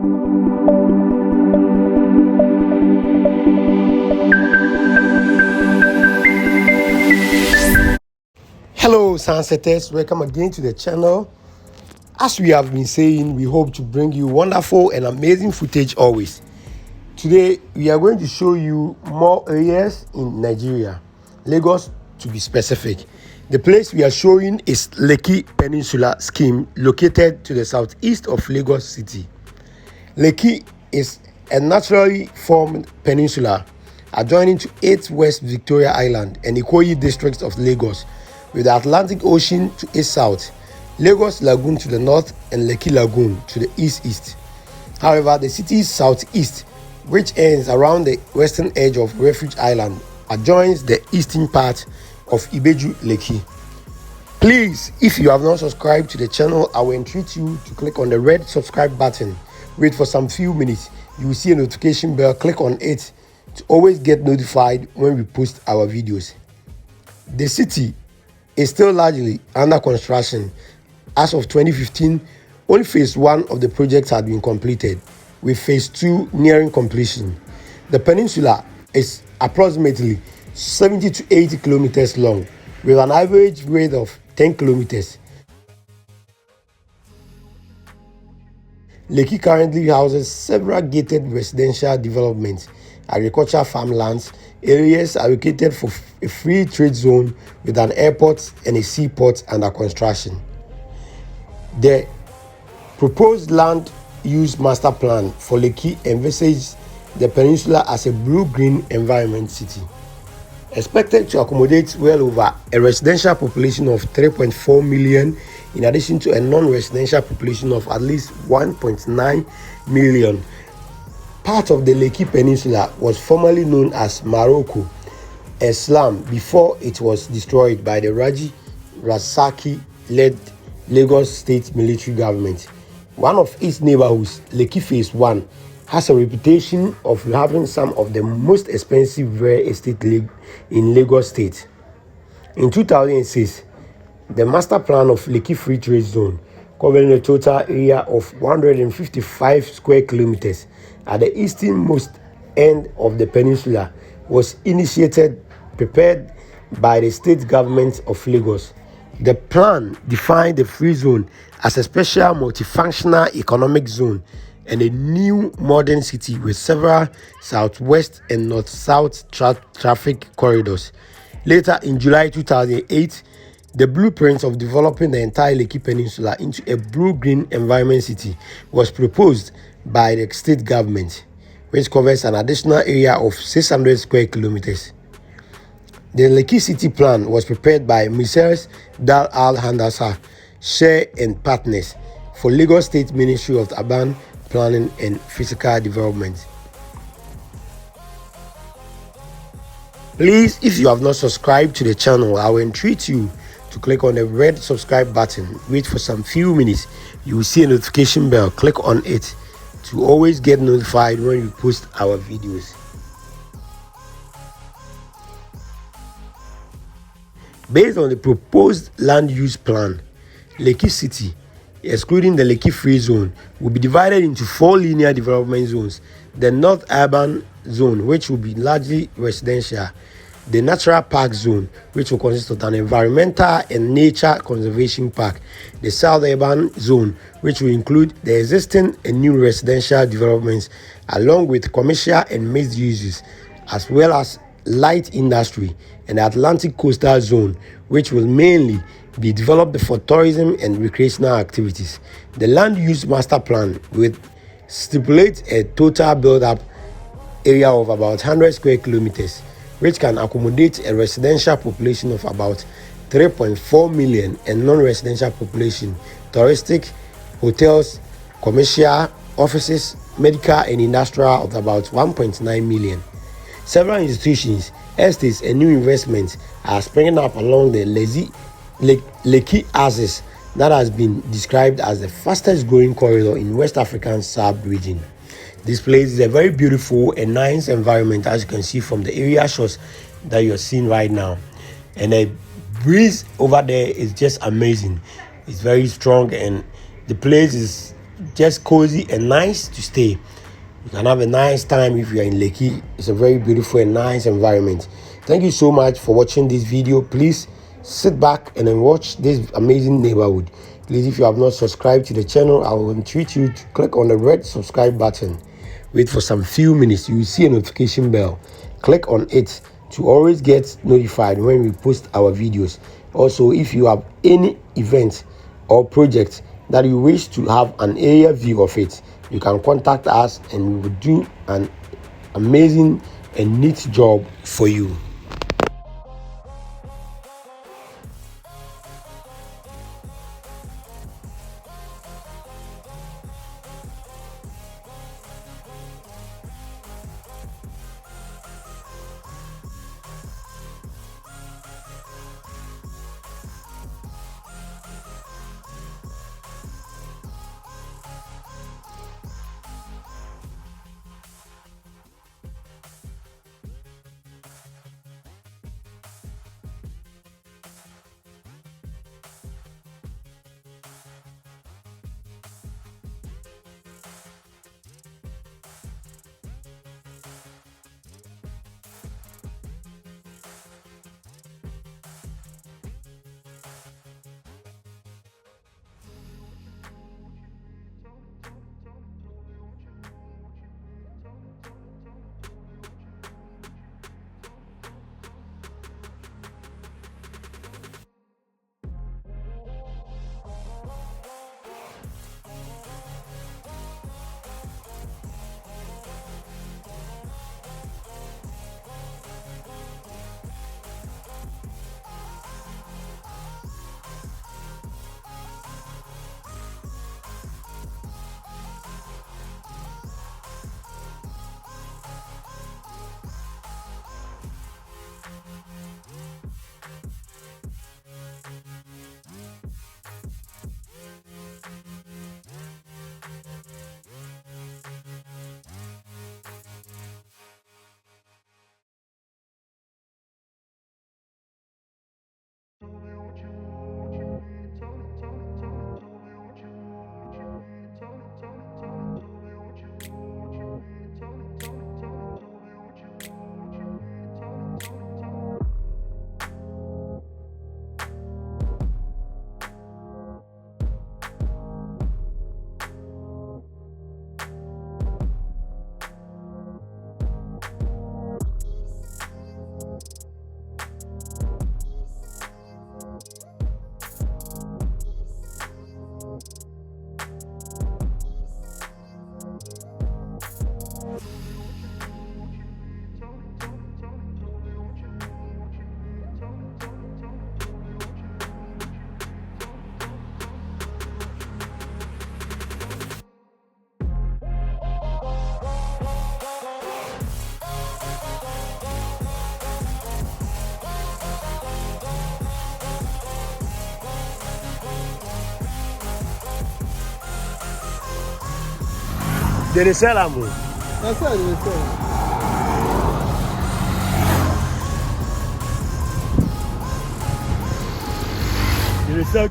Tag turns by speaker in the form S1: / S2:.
S1: Hello sunsetters, welcome again to the channel. As we have been saying, we hope to bring you wonderful and amazing footage always. Today we are going to show you more areas in Nigeria, Lagos to be specific. The place we are showing is Lekki Peninsula Scheme, located to the southeast of Lagos City. Lekki is a naturally formed peninsula adjoining to 8 West Victoria Island and Ikoyi districts of Lagos, with the Atlantic Ocean to its south, Lagos Lagoon to the north, and Lekki Lagoon to the east. However, the city's southeast, which ends around the western edge of Refuge Island, adjoins the eastern part of Ibeju-Lekki. Please, if you have not subscribed to the channel, I will entreat you to click on the red subscribe button. Wait for some few minutes. You will see a notification bell. Click on it to always get notified when we post our videos. The city is still largely under construction. As of 2015, only phase 1 of the project had been completed, with phase 2 nearing completion. The peninsula is approximately 70 to 80 kilometers long, with an average width of 10 kilometers. Lekki currently houses several gated residential developments, agricultural farmlands, areas allocated for a free trade zone with an airport and a seaport under construction. The proposed land use master plan for Lekki envisages the peninsula as a blue-green environment city, expected to accommodate well over a residential population of 3.4 million, in addition to a non-residential population of at least 1.9 million. Part of the Lekki Peninsula was formerly known as Morocco, a slum, before it was destroyed by the Raji Rasaki-led Lagos State military government. One of its neighborhoods, Lekki Phase 1, has a reputation of having some of the most expensive real estate in Lagos State. In 2006, the master plan of Lekki Free Trade Zone, covering a total area of 155 square kilometers at the easternmost end of the peninsula, was prepared by the state government of Lagos. The plan defined the free zone as a special multifunctional economic zone and a new modern city with several southwest and north-south traffic corridors. Later in July 2008, the blueprint of developing the entire Lekki Peninsula into a blue-green environment city was proposed by the state government, which covers an additional area of 600 square kilometers. The Lekki City Plan was prepared by Messrs. Dar Al-Handasa, Share and Partners for Lagos State Ministry of Urban Planning and Physical Development. Please, if you have not subscribed to the channel, I will entreat you to click on the red subscribe button. Wait for some few minutes. You will see a notification bell. Click on it to always get notified when we post our videos. Based on the proposed land use plan, Lekki City, excluding the Lekki Free Zone, will be divided into 4 linear development zones. The North Urban Zone, which will be largely residential, the Natural Park Zone, which will consist of an environmental and nature conservation park, the South Urban Zone, which will include the existing and new residential developments, along with commercial and mixed uses, as well as light industry, and the Atlantic Coastal Zone, which will mainly be developed for tourism and recreational activities. The land use master plan will stipulate a total build-up area of about 100 square kilometers, which can accommodate a residential population of about 3.4 million and non-residential population, touristic, hotels, commercial, offices, medical and industrial of about 1.9 million. Several institutions, estates and new investments are springing up along the Lekki axis that has been described as the fastest growing corridor in West African sub-region. This place is a very beautiful and nice environment, as you can see from the area shots that you're seeing right now. And the breeze over there is just amazing. It's very strong and the place is just cozy and nice to stay. You can have a nice time if you are in Lekki. It's a very beautiful and nice environment. Thank you so much for watching this video. Please sit back and then watch this amazing neighborhood. Please, if you have not subscribed to the channel, I will entreat you to click on the red subscribe button. Wait for some few minutes. You will see a notification bell. Click on it to always get notified when we post our videos. Also, if you have any event or project that you wish to have an area view of it, you can contact us and we will do an amazing and neat job for you. They sell am.
S2: That's what they sell.
S1: They sell